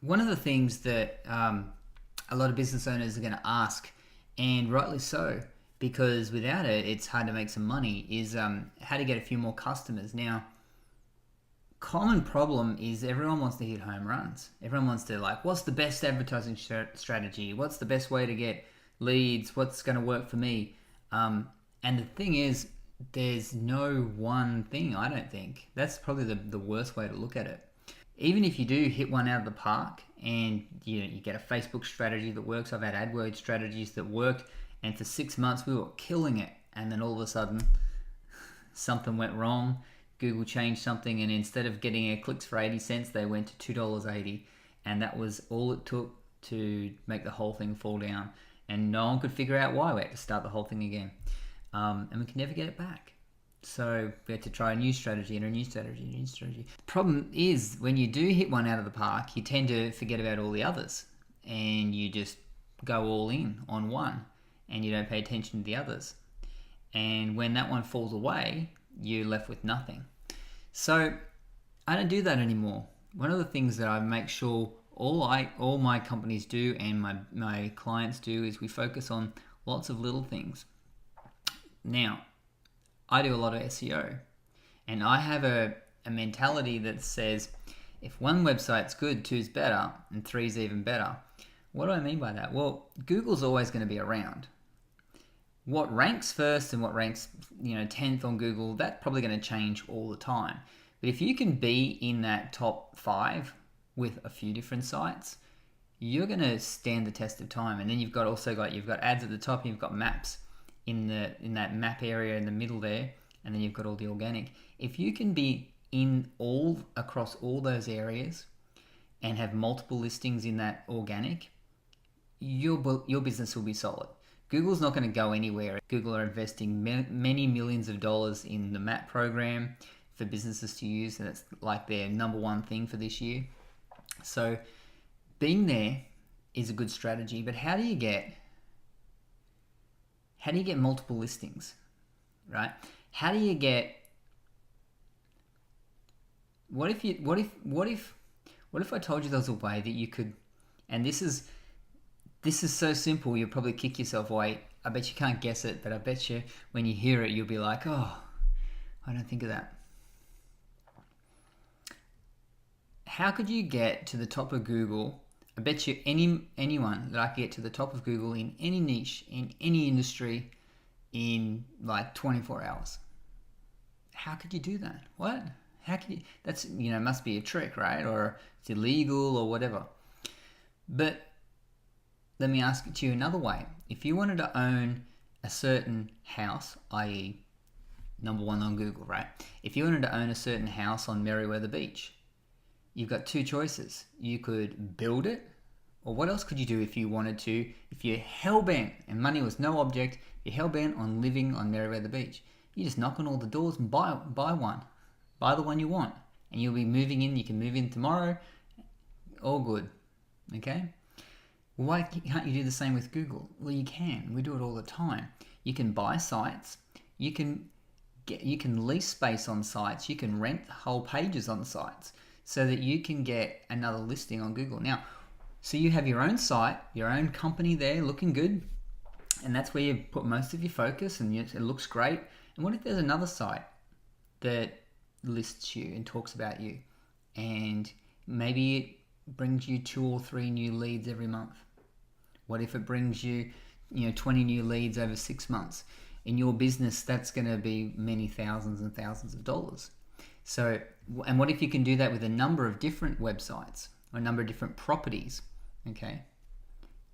One of the things that a lot of business owners are going to ask, and rightly so, because without it, it's hard to make some money, is how to get a few more customers. Now, common problem is everyone wants to hit home runs. Everyone wants to what's the best advertising strategy? What's the best way to get leads? What's going to work for me? And the thing is, there's no one thing, I don't think. That's probably the worst way to look at it. Even if you do hit one out of the park and you get a Facebook strategy that works, I've had AdWords strategies that work, and for 6 months we were killing it, and then all of a sudden something went wrong. Google changed something, and instead of getting clicks for 80 cents, they went to $2.80, and that was all it took to make the whole thing fall down. And no one could figure out why. We had to start the whole thing again, and we can never get it back. So we had to try a new strategy and a new strategy and a new strategy. The problem is when you do hit one out of the park, you tend to forget about all the others, and you just go all in on one, and you don't pay attention to the others. And when that one falls away, you're left with nothing. So I don't do that anymore. One of the things that I make sure all my companies do and my clients do is we focus on lots of little things. Now, I do a lot of SEO, and I have a mentality that says if one website's good, two's better, and three's even better. What do I mean by that? Well, Google's always going to be around. What ranks first and what ranks 10th on Google, that's probably going to change all the time. But if you can be in that top 5 with a few different sites, you're going to stand the test of time. And then you've got ads at the top, and you've got maps in that map area in the middle there, and then you've got all the organic. If you can be across all those areas and have multiple listings in that organic, your business will be solid. Google's not going to go anywhere. Google are investing many millions of dollars in the map program for businesses to use, and it's like their number one thing for this year. So being there is a good strategy, but how do you get multiple listings, right? How do you get? What if I told you there was a way that you could? And this is so simple. You'll probably kick yourself away. I bet you can't guess it, but I bet you when you hear it, you'll be like, "Oh, I don't think of that." How could you get to the top of Google? I bet you anyone that I could get to the top of Google in any niche, in any industry, in 24 hours. How could you do that? What? How could you? That's must be a trick, right? Or it's illegal or whatever. But let me ask it to you another way. If you wanted to own a certain house, i.e. number 1 on Google, right? If you wanted to own a certain house on Merriweather Beach, you've got 2 choices. You could build it, or what else could you do if you wanted to? If you're hell-bent, and money was no object, you're hell-bent on living on Merriweather Beach, you just knock on all the doors and buy one. Buy the one you want, and you'll be moving in. You can move in tomorrow. All good, okay? Why can't you do the same with Google? Well, you can. We do it all the time. You can buy sites. You can lease space on sites. You can rent whole pages on sites so that you can get another listing on Google. Now, so you have your own site, your own company there looking good, and that's where you put most of your focus, and it looks great. And what if there's another site that lists you and talks about you, and maybe it brings you 2 or 3 new leads every month? What if it brings you 20 new leads over 6 months? In your business, that's going to be many thousands and thousands of dollars. So, and what if you can do that with a number of different websites or a number of different properties? Okay,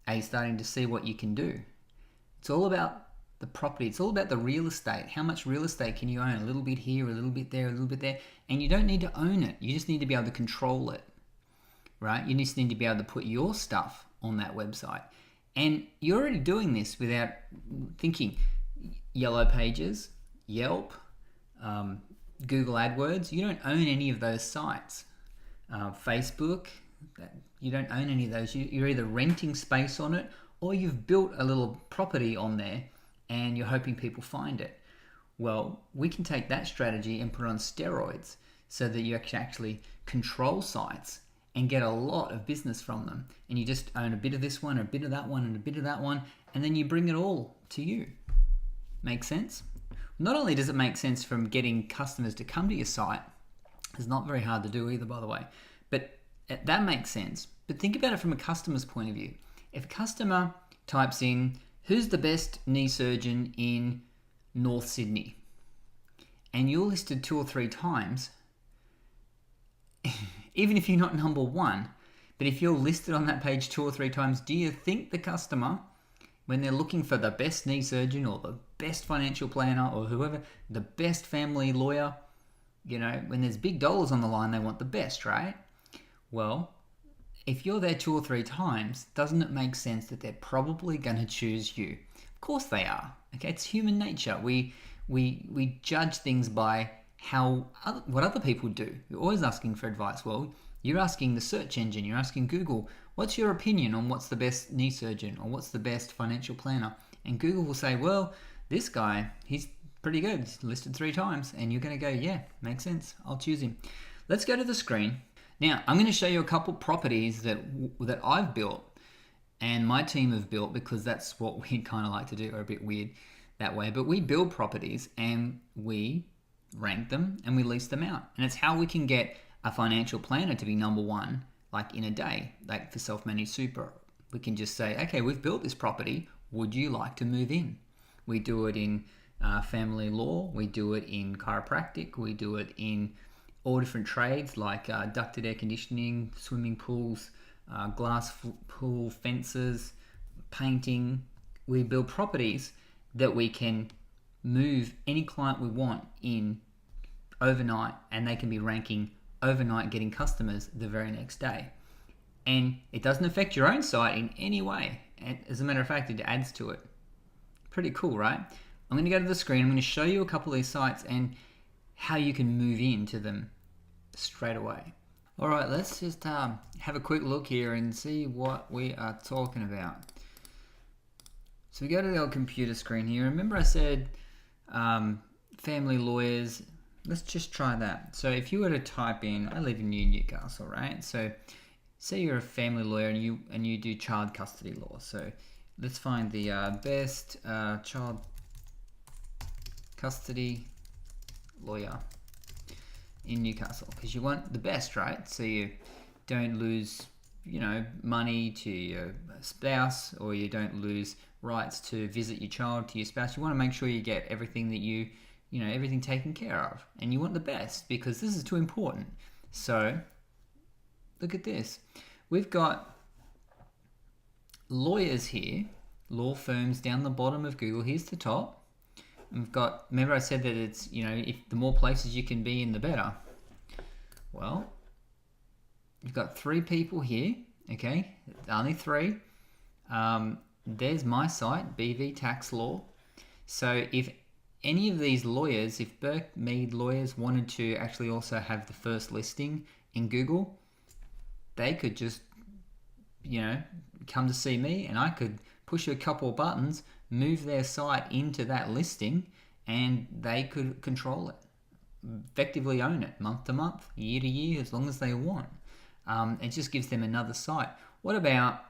are you starting to see what you can do? It's all about the property. It's all about the real estate. How much real estate can you own? A little bit here, a little bit there, a little bit there. And you don't need to own it. You just need to be able to control it, right? You just need to be able to put your stuff on that website. And you're already doing this without thinking. Yellow Pages, Yelp, Google AdWords, you don't own any of those sites. Facebook, you don't own any of those. You're either renting space on it, or you've built a little property on there and you're hoping people find it. Well, we can take that strategy and put it on steroids so that you can actually control sites and get a lot of business from them. And you just own a bit of this one, a bit of that one, and a bit of that one, and then you bring it all to you. Make sense? Not only does it make sense from getting customers to come to your site, it's not very hard to do either, by the way, but that makes sense. But think about it from a customer's point of view. If a customer types in, who's the best knee surgeon in North Sydney? And you're listed 2 or 3 times, even if you're not number one, but if you're listed on that page 2 or 3 times, do you think the customer, when they're looking for the best knee surgeon or the best financial planner or whoever, the best family lawyer, when there's big dollars on the line, they want the best, right? Well, if you're there 2 or 3 times, doesn't it make sense that they're probably going to choose you? Of course they are. Okay, it's human nature. We judge things by what other people do. You're always asking for advice. Well, you're asking the search engine, you're asking Google, what's your opinion on what's the best knee surgeon or what's the best financial planner? And Google will say, well, this guy, he's pretty good. He's listed 3 times. And you're going to go, yeah, makes sense. I'll choose him. Let's go to the screen. Now, I'm going to show you a couple properties that I've built and my team have built, because that's what we kind of like to do. We're a bit weird that way. But we build properties and we rank them and we lease them out. And it's how we can get a financial planner to be number one, like in a day, like for self-managed super. We can just say, okay, we've built this property. Would you like to move in? We do it in family law. We do it in chiropractic. We do it in all different trades like ducted air conditioning, swimming pools, glass pool, fences, painting. We build properties that we can move any client we want in overnight, and they can be ranking overnight, getting customers the very next day. And it doesn't affect your own site in any way. And as a matter of fact, it adds to it. Pretty cool, right? I'm going to go to the screen. I'm going to show you a couple of these sites and how you can move into them straight away. All right, let's just have a quick look here and see what we are talking about. So we go to the old computer screen here. Remember I said family lawyers. Let's just try that. So if you were to type in, I live in Newcastle, right? So say you're a family lawyer and you do child custody law. So let's find the best child custody lawyer in Newcastle, because you want the best, right? So you don't lose, money to your spouse, or you don't lose rights to visit your child to your spouse. You want to make sure you get everything that everything taken care of, and you want the best because this is too important. So look at this. We've got lawyers here, law firms down the bottom of Google. Here's the top. We've got, remember I said that it's, if the more places you can be in, the better. Well, you've got 3 people here, okay? Only 3. There's my site, BV Tax Law. So if any of these lawyers, if Burke Mead Lawyers wanted to actually also have the first listing in Google, they could just, come to see me, and I could push a couple of buttons, move their site into that listing, and they could control it, effectively own it month to month, year to year, as long as they want. It just gives them another site. What about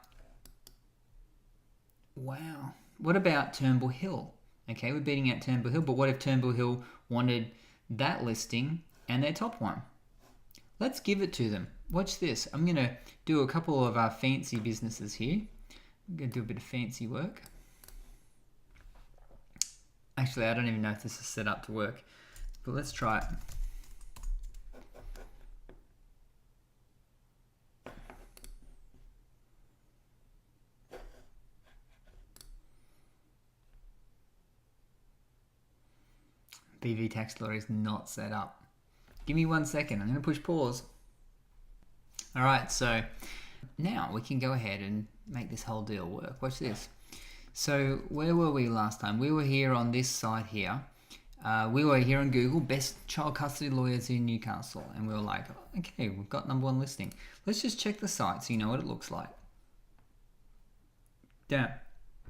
Turnbull Hill? Okay, we're beating out Turnbull Hill, but what if Turnbull Hill wanted that listing and their top one? Let's give it to them. Watch this. I'm going to do a couple of fancy businesses here. I'm going to do a bit of fancy work. Actually, I don't even know if this is set up to work, but let's try it. BV Tax Law is not set up. Give me 1 second. I'm going to push pause. All right, so now we can go ahead and make this whole deal work. Watch this. So where were we last time? We were here on this site here. We were here on Google, best child custody lawyers in Newcastle. And we were like, okay, we've got number 1 listing. Let's just check the site so you know what it looks like. Yeah,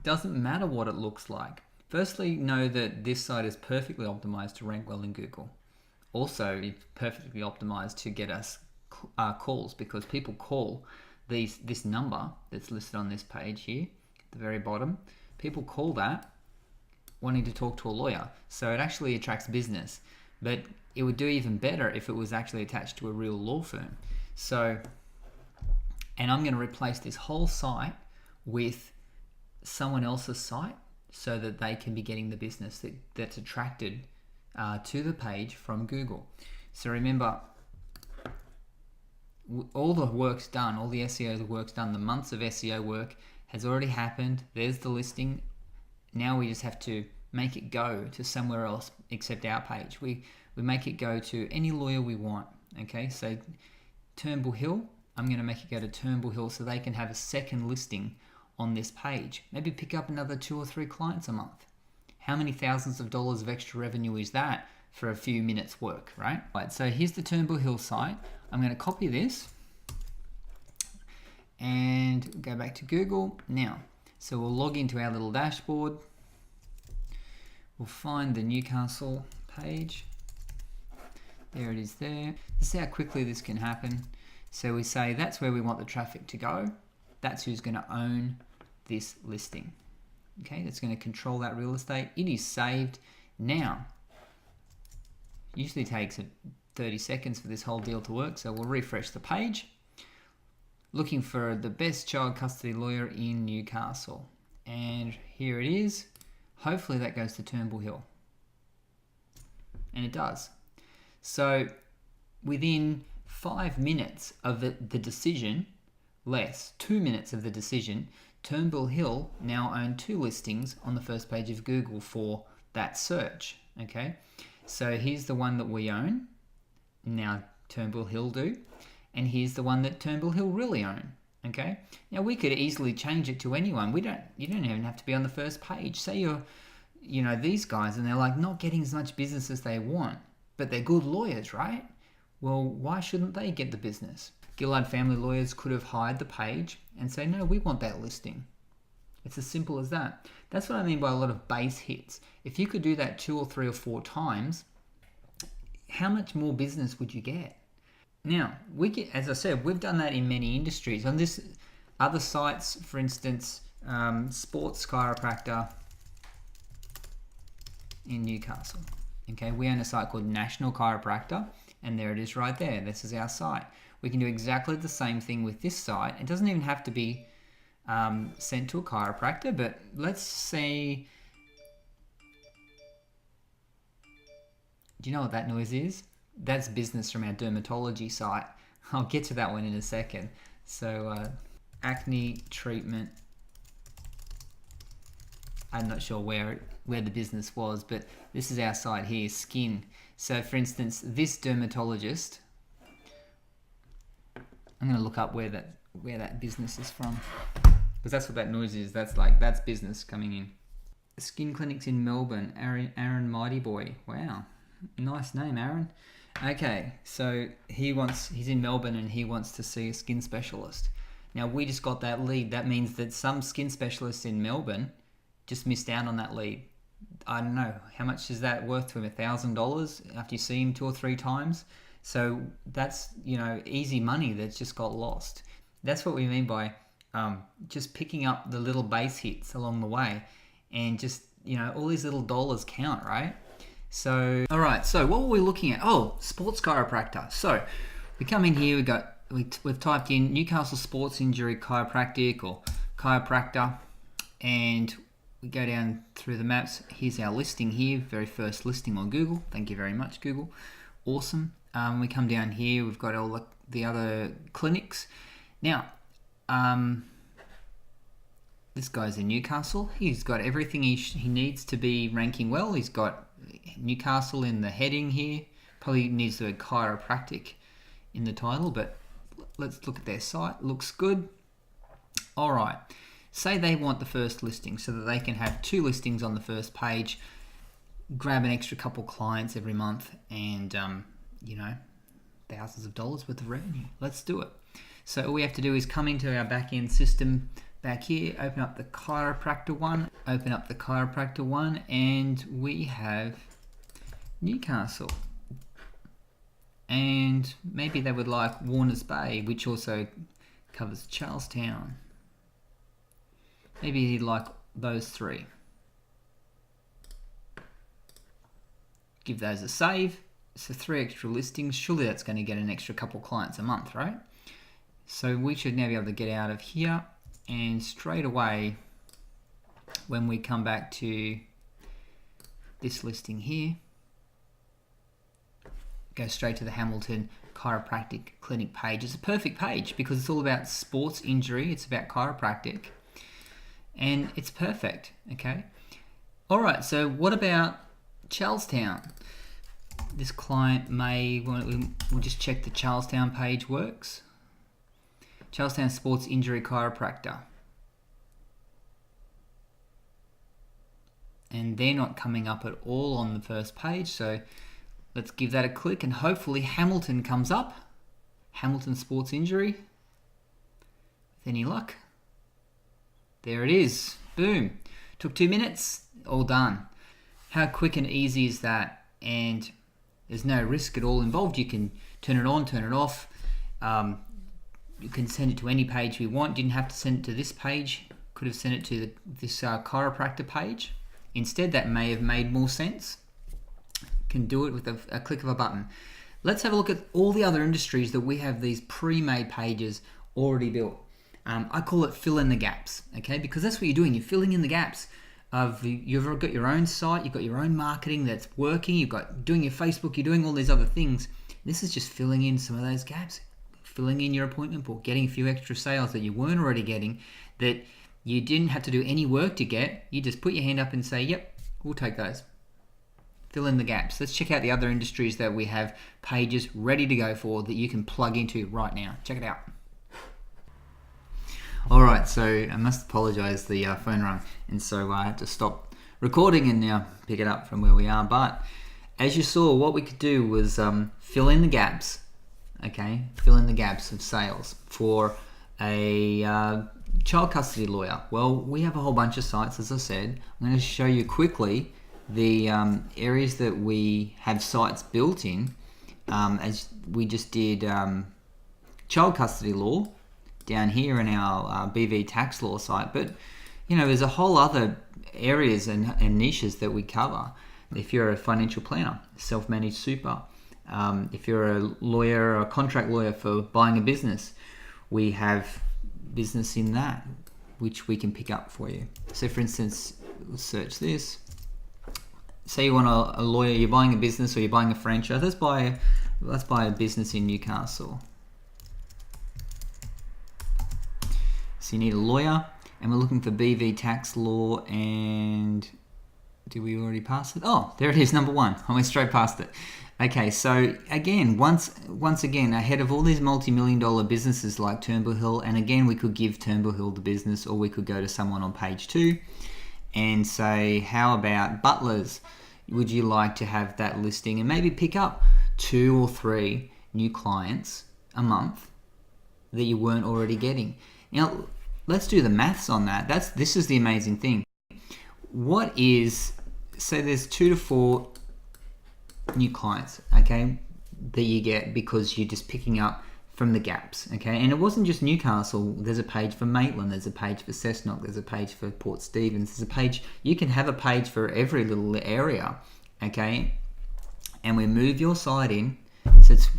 doesn't matter what it looks like. Firstly, know that this site is perfectly optimized to rank well in Google. Also, it's perfectly optimized to get us calls, because people call this number that's listed on this page here at the very bottom. People call that wanting to talk to a lawyer, so it actually attracts business. But it would do even better if it was actually attached to a real law firm. So, and I'm going to replace this whole site with someone else's site so that they can be getting the business that's attracted to the page from Google. So remember, all the work's done, all the SEO work's done, the months of SEO work has already happened. There's the listing. Now we just have to make it go to somewhere else except our page. We make it go to any lawyer we want. Okay, so Turnbull Hill, I'm going to make it go to Turnbull Hill so they can have a second listing on this page. Maybe pick up another 2 or 3 clients a month. How many thousands of dollars of extra revenue is that for a few minutes work, right? Right, so here's the Turnbull Hill site. I'm going to copy this and go back to Google. Now, so we'll log into our little dashboard. We'll find the Newcastle page. There it is there. This is how quickly this can happen. So we say that's where we want the traffic to go. That's who's going to own this listing. Okay, that's going to control that real estate. It is saved. Now, usually takes 30 seconds for this whole deal to work, so we'll refresh the page. Looking for the best child custody lawyer in Newcastle. And here it is. Hopefully that goes to Turnbull Hill. And it does. So within 5 minutes of the decision, less, 2 minutes of the decision, Turnbull Hill now own 2 listings on the first page of Google for that search. Okay, so here's the one that we own. Now Turnbull Hill do. And here's the one that Turnbull Hill really own. Okay, now we could easily change it to anyone. You don't even have to be on the first page. Say you're, these guys, and they're like not getting as much business as they want, but they're good lawyers, right? Well, why shouldn't they get the business? Gillard Family Lawyers could have hired the page and say, no, we want that listing. It's as simple as that. That's what I mean by a lot of base hits. If you could do that 2 or 3 or 4 times, how much more business would you get? Now, as I said, we've done that in many industries. On this other sites, for instance, Sports Chiropractor in Newcastle. Okay, we own a site called National Chiropractor, and there it is right there. This is our site. We can do exactly the same thing with this site. It doesn't even have to be sent to a chiropractor, but let's say, do you know what that noise is? That's business from our dermatology site. I'll get to that one in a second. So acne treatment. I'm not sure where the business was, but this is our site here, skin. So for instance, this dermatologist, I'm going to look up where that business is from, because that's what that noise is. That's business coming in. Skin clinics in Melbourne. Aaron Mighty Boy. Wow, nice name, Aaron. Okay, so he's in Melbourne and he wants to see a skin specialist. Now we just got that lead. That means that some skin specialists in Melbourne just missed out on that lead. I don't know, how much is that worth to him? $1,000 after you see him 2 or 3 times? So that's, easy money that's just got lost. That's what we mean by just picking up the little base hits along the way, and just, all these little dollars count, right? So, all right, so what were we looking at? Oh, sports chiropractor. So we come in here, we've typed in Newcastle Sports Injury Chiropractic or chiropractor, and we go down through the maps. Here's our listing here, very first listing on Google. Thank you very much, Google. Awesome. We come down here, we've got all the other clinics. Now, this guy's in Newcastle. He's got everything he needs to be ranking well. He's got Newcastle in the heading here. Probably needs the chiropractic in the title, but let's look at their site. Looks good. All right. Say they want the first listing so that they can have 2 listings on the first page, grab an extra couple clients every month, and thousands of dollars worth of revenue. Let's do it. So all we have to do is come into our back-end system back here, open up the chiropractor one, and we have Newcastle. and maybe they would like Warners Bay, which also covers Charlestown. Maybe he'd like those 3. Give those a save. So 3 extra listings. Surely that's going to get an extra couple clients a month, right? So we should now be able to get out of here, and straight away when we come back to this listing here, go straight to the Hamilton Chiropractic Clinic page. It's a perfect page because it's all about sports injury. It's about chiropractic, and it's perfect. Okay. All right. So what about Charlestown? This client may want. We'll just check the Charlestown page works. Charlestown Sports Injury Chiropractor. And they're not coming up at all on the first page, so let's give that a click, and hopefully Hamilton comes up. Hamilton Sports Injury. With any luck. There it is. Boom. Took 2 minutes. All done. How quick and easy is that? And there's no risk at all involved. You can turn it on, turn it off. You can send it to any page we want. Didn't have to send it to this page. Could have sent it to this chiropractor page. Instead, that may have made more sense. Can do it with a click of a button. Let's have a look at all the other industries that we have these pre-made pages already built. I call it fill in the gaps, okay? Because that's what you're doing. You're filling in the gaps. You've got your own site, you've got your own marketing that's working, you've got doing your Facebook, you're doing all these other things. This is just filling in some of those gaps. Filling in your appointment book, getting a few extra sales that you weren't already getting, that you didn't have to do any work to get. You just put your hand up and say, yep, we'll take those. Fill in the gaps. Let's check out the other industries that we have pages ready to go for that you can plug into right now. Check it out. All right, so I must apologize, the phone rang, and so I had to stop recording and now pick it up from where we are. But as you saw, what we could do was fill in the gaps. Okay, fill in the gaps of sales for a child custody lawyer. Well, we have a whole bunch of sites, as I said. I'm going to show you quickly the areas that we have sites built in, as we just did child custody law down here in our BV tax law site. But, you know, there's a whole other areas and niches that we cover. If you're a financial planner, self-managed super, if you're a lawyer or a contract lawyer for buying a business, we have business in that, which we can pick up for you. So for instance, we'll search this. Say you want a lawyer, you're buying a business or you're buying a franchise. Let's buy a business in Newcastle. So you need a lawyer, and we're looking for BV tax law, and did we already pass it? Oh, there it is, number 1. I went straight past it. Okay, so again, once again, ahead of all these multi-million-dollar businesses like Turnbull Hill, and again, we could give Turnbull Hill the business, or we could go to someone on page 2 and say, how about Butlers? Would you like to have that listing and maybe pick up 2 or 3 new clients a month that you weren't already getting? Now, let's do the maths on that. This is the amazing thing. What is, say there's 2 to 4 new clients, okay, that you get because you're just picking up from the gaps, okay? And it wasn't just Newcastle. There's a page for Maitland, there's a page for Cessnock, there's a page for Port Stephens, there's a page, you can have a page for every little area, okay? And we move your site in, so it's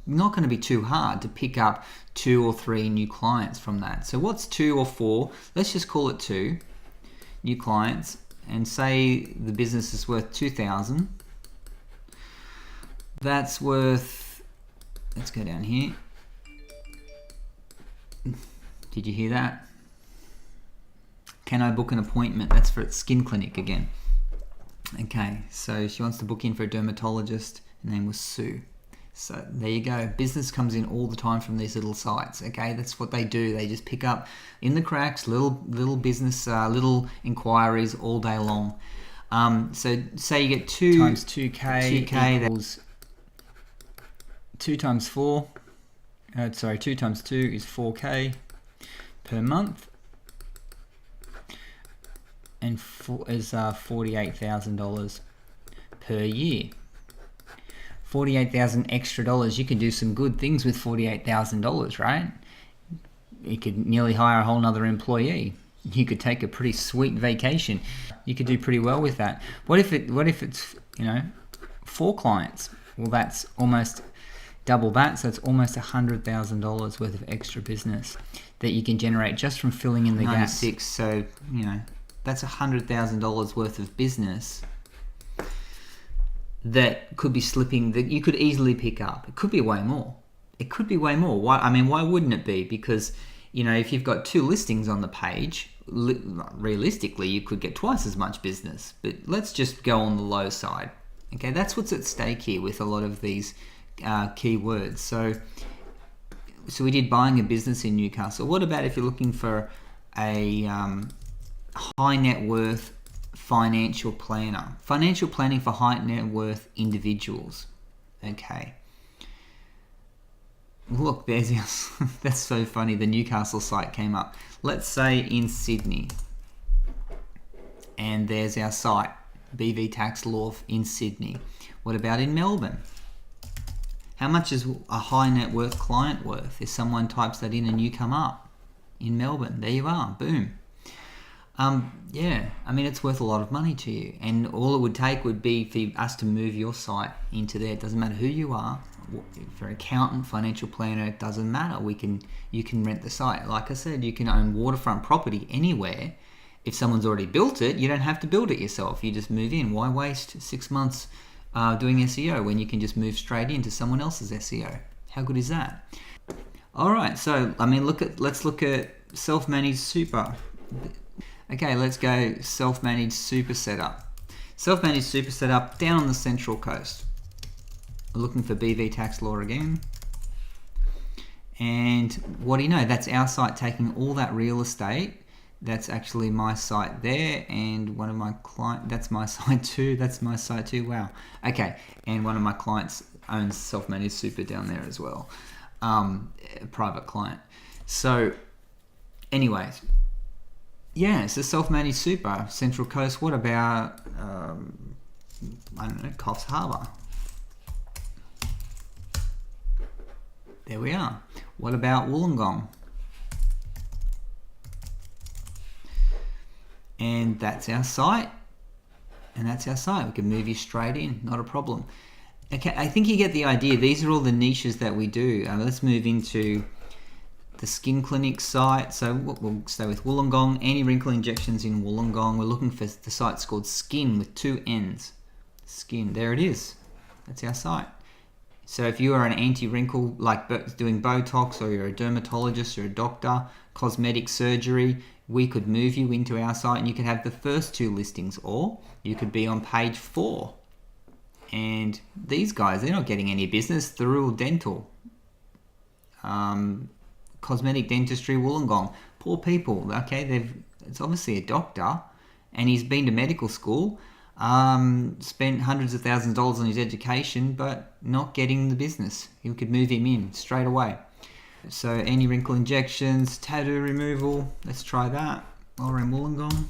not going to be too hard to pick up 2 or 3 new clients from that. So what's 2 or 4? Let's just call it 2 new clients, and say the business is worth 2,000. That's worth, let's go down here. Did you hear that? Can I book an appointment? That's for skin clinic again. Okay, so she wants to book in for a dermatologist. Her name was Sue. So there you go. Business comes in all the time from these little sites. Okay, that's what they do. They just pick up in the cracks little business, little inquiries all day long. So say you get 2 times 2k. 2k equals 2 times 4. 2 times 2 is 4k per month, and is $48,000 per year. $48,000 extra dollars. You could do some good things with $48,000, right? You could nearly hire a whole nother employee. You could take a pretty sweet vacation. You could do pretty well with that. What if it's 4 clients? Well, that's almost double that, so it's almost $100,000 worth of extra business that you can generate just from filling in the gaps. 96, so that's $100,000 worth of business that could be slipping, that you could easily pick up. It could be way more. Why wouldn't it be? Because if you've got 2 listings on the page, realistically you could get twice as much business. But let's just go on the low side. Okay, that's what's at stake here with a lot of these keywords. So we did buying a business in Newcastle. What about if you're looking for a high net worth financial planner? Financial planning for high net worth individuals. Okay. Look, there's that's so funny. The Newcastle site came up. Let's say in Sydney. And there's our site, BV Tax Law in Sydney. What about in Melbourne? How much is a high net worth client worth? If someone types that in and you come up in Melbourne, there you are, boom. It's worth a lot of money to you, and all it would take would be for us to move your site into there. It doesn't matter who you are. For accountant, financial planner, it doesn't matter. You can rent the site. Like I said, you can own waterfront property anywhere. If someone's already built it, you don't have to build it yourself. You just move in. Why waste 6 months doing SEO when you can just move straight into someone else's SEO? How good is that? All right, so let's look at self-managed super. Okay, let's go self-managed super setup. Self-managed super setup down on the Central Coast. We're looking for BV Tax Law again. And what do you know? That's our site taking all that real estate. That's actually my site there, and one of my clients, that's my site too. Wow. Okay, and one of my clients owns self-managed super down there as well. A private client. So anyways, it's a self-managed super, Central Coast. What about, Coffs Harbour? There we are. What about Wollongong? And that's our site. We can move you straight in, not a problem. Okay, I think you get the idea. These are all the niches that we do. Let's move into the skin clinic site. So we'll stay with Wollongong. Anti-wrinkle injections in Wollongong. We're looking for the site's called Skin with 2 N's. Skin, there it is. That's our site. So if you are an anti-wrinkle, like doing Botox, or you're a dermatologist or a doctor, cosmetic surgery, we could move you into our site and you could have the first 2 listings, or you could be on page 4. And these guys, they're not getting any business. Thurul Dental, cosmetic dentistry, Wollongong. Poor people. Okay, it's obviously a doctor, and he's been to medical school, spent hundreds of thousands of dollars on his education, but not getting the business. You could move him in straight away. So any wrinkle injections, tattoo removal, let's try that while we're in Wollongong.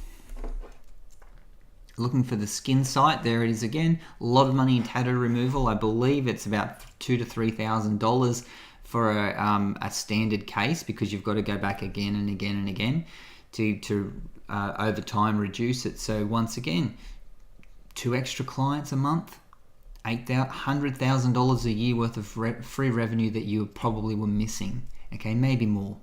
Looking for the skin site, there it is again. A lot of money in tattoo removal. I believe it's about $2,000 to $3,000 for a standard case, because you've got to go back again and again and again to over time reduce it. So once again, 2 extra clients a month, $100,000 a year worth of free revenue that you probably were missing. Okay, maybe more.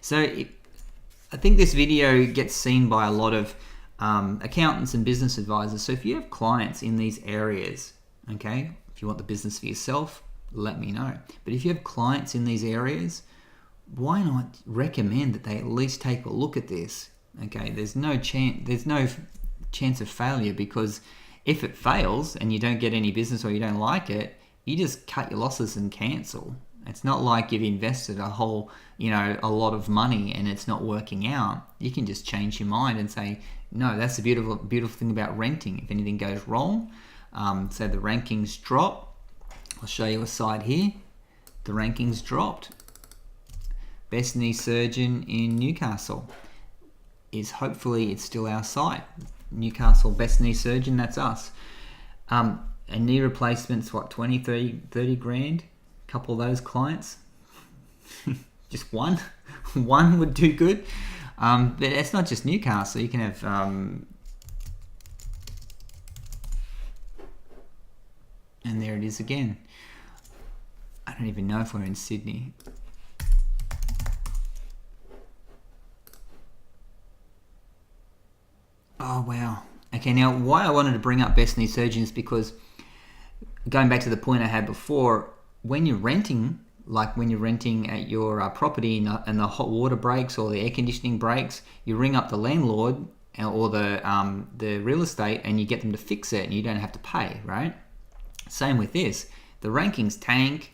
So I think this video gets seen by a lot of accountants and business advisors. So if you have clients in these areas, okay, if you want the business for yourself, let me know. But if you have clients in these areas, why not recommend that they at least take a look at this? Okay, there's no chance of failure, because if it fails and you don't get any business or you don't like it, you just cut your losses and cancel. It's not like you've invested a lot of money and it's not working out. You can just change your mind and say, no, that's the beautiful thing about renting. If anything goes wrong, say the rankings drop. I'll show you a site here. The rankings dropped. Best knee surgeon in Newcastle is, hopefully it's still our site. Newcastle best knee surgeon, that's us. a knee replacement's what, 20, 30 grand? A couple of those clients. Just one would do good. But it's not just Newcastle. You can have and there it is again. I don't even know if we're in Sydney. Oh wow. Okay, now why I wanted to bring up best knee surgeons, because going back to the point I had before, when you're renting, like when you're renting at your property and the hot water breaks or the air conditioning breaks, you ring up the landlord or the real estate and you get them to fix it and you don't have to pay, right? Same with this. The rankings tank,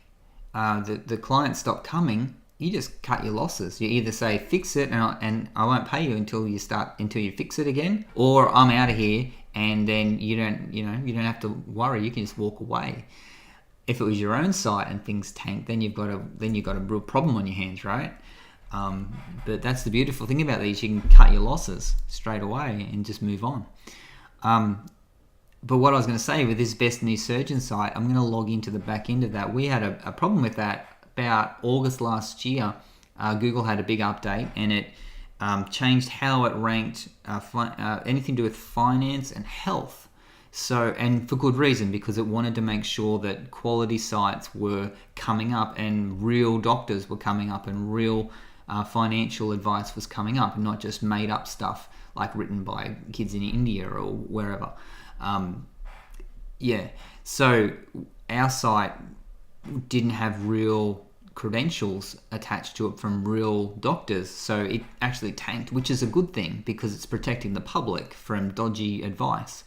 the clients stop coming, you just cut your losses. You either say fix it and I won't pay you until you fix it again, or I'm out of here, and then you don't have to worry. You can just walk away. If it was your own site and things tank, then you've got a real problem on your hands, right? But that's the beautiful thing about these. You can cut your losses straight away and just move on. But what I was going to say with this Best Knee Surgeon site, I'm going to log into the back end of that. We had a problem with that about August last year. Google had a big update and it changed how it ranked anything to do with finance and health. So, and for good reason, because it wanted to make sure that quality sites were coming up and real doctors were coming up and real financial advice was coming up, and not just made up stuff like written by kids in India or wherever. So our site didn't have real credentials attached to it from real doctors, so it actually tanked, which is a good thing because it's protecting the public from dodgy advice.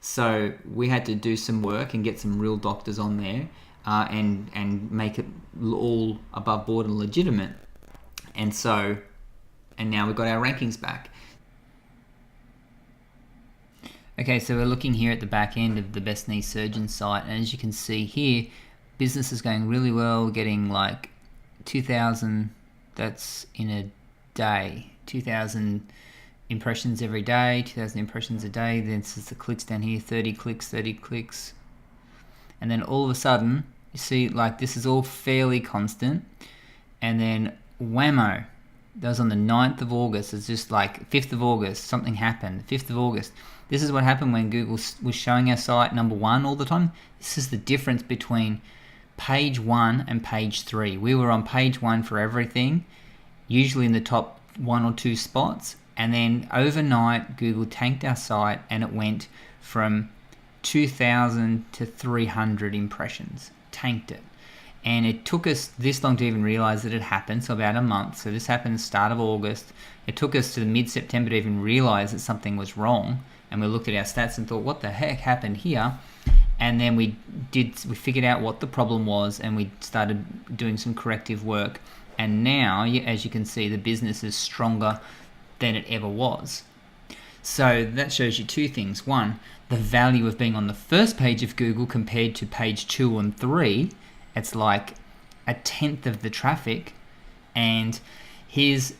So we had to do some work and get some real doctors on there and make it all above board and legitimate. And now we've got our rankings back. Okay, so we're looking here at the back end of the Best Knee Surgeon site, and as you can see here, business is going really well. We're getting like 2,000, that's in a day, 2,000 impressions every day, 2,000 impressions a day. Then this is the clicks down here, 30 clicks. And then all of a sudden, you see like this is all fairly constant. And then whammo, that was on the 9th of August. It's just like 5th of August, something happened, 5th of August. This is what happened when Google was showing our site number 1 all the time. This is the difference between page 1 and page 3. We were on page 1 for everything, usually in the top 1 or 2 spots. And then overnight, Google tanked our site and it went from 2,000 to 300 impressions. Tanked it. And it took us this long to even realize that it happened, so about a month. So this happened at the start of August. It took us to mid-September to even realize that something was wrong. And we looked at our stats and thought, what the heck happened here? And then we figured out what the problem was, and we started doing some corrective work. And now, as you can see, the business is stronger than it ever was. So that shows you two things. One, the value of being on the first page of Google compared to page 2 and 3. It's like 1/10 of the traffic. And here's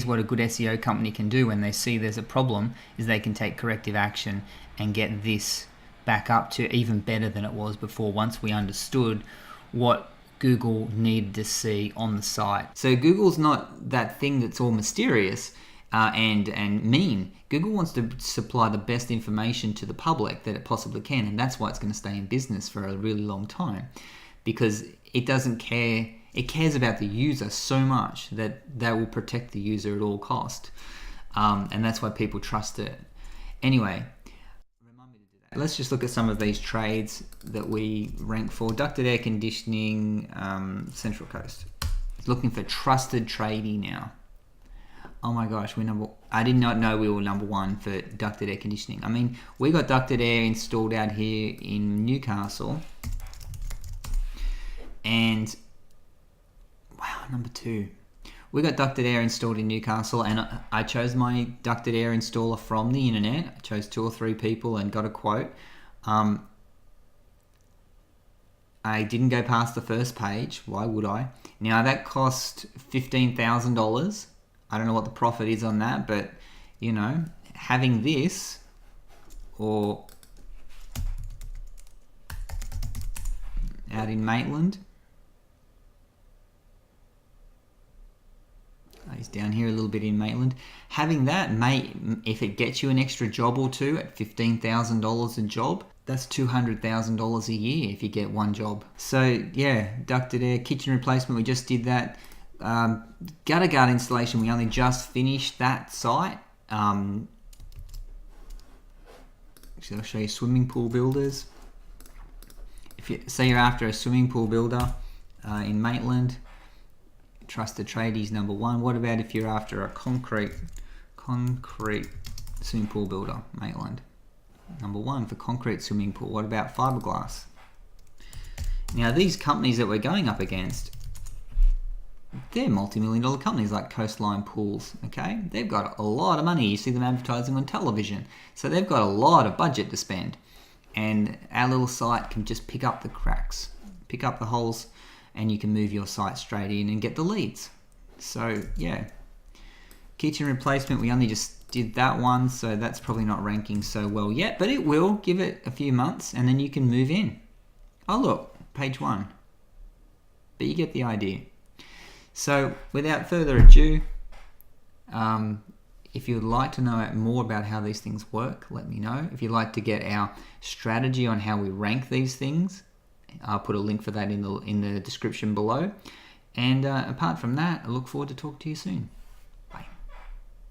what a good SEO company can do when they see there's a problem, is they can take corrective action and get this back up to even better than it was before, once we understood what Google needed to see on the site. So Google's not that thing that's all mysterious and mean. Google wants to supply the best information to the public that it possibly can, and that's why it's going to stay in business for a really long time, because it doesn't care. It cares about the user so much that they will protect the user at all cost, and that's why people trust it. Anyway, let's just look at some of these trades that we rank for. Ducted air conditioning, Central Coast. Looking for trusted tradie now. Oh my gosh, I did not know we were number 1 for ducted air conditioning. I mean, we got ducted air installed out here in Newcastle, and wow, number 2. We got ducted air installed in Newcastle, and I chose my ducted air installer from the internet. I chose 2 or 3 people and got a quote. I didn't go past the first page. Why would I? Now that cost $15,000. I don't know what the profit is on that, but you know, having this, or out in Maitland. He's down here a little bit in Maitland. Having that, if it gets you an extra job or two at $15,000 a job, that's $200,000 a year if you get one job. So yeah, ducted air, kitchen replacement, we just did that. Gutter guard installation, we only just finished that site. Actually, I'll show you swimming pool builders. If you say you're after a swimming pool builder in Maitland, trusted tradies #1. What about if you're after a concrete swimming pool builder, Maitland? #1 for concrete swimming pool. What about fiberglass? Now these companies that we're going up against, they're multi-million-dollar companies like Coastline Pools, okay? They've got a lot of money. You see them advertising on television. So they've got a lot of budget to spend. And our little site can just pick up the cracks, pick up the holes, and you can move your site straight in and get the leads. So yeah, kitchen replacement, we only just did that one, so that's probably not ranking so well yet, but it will. Give it a few months and then you can move in. Oh look, page 1. But you get the idea. So without further ado, if you'd like to know more about how these things work, let me know. If you'd like to get our strategy on how we rank these things, I'll put a link for that in the description below. And apart from that, I look forward to talking to you soon.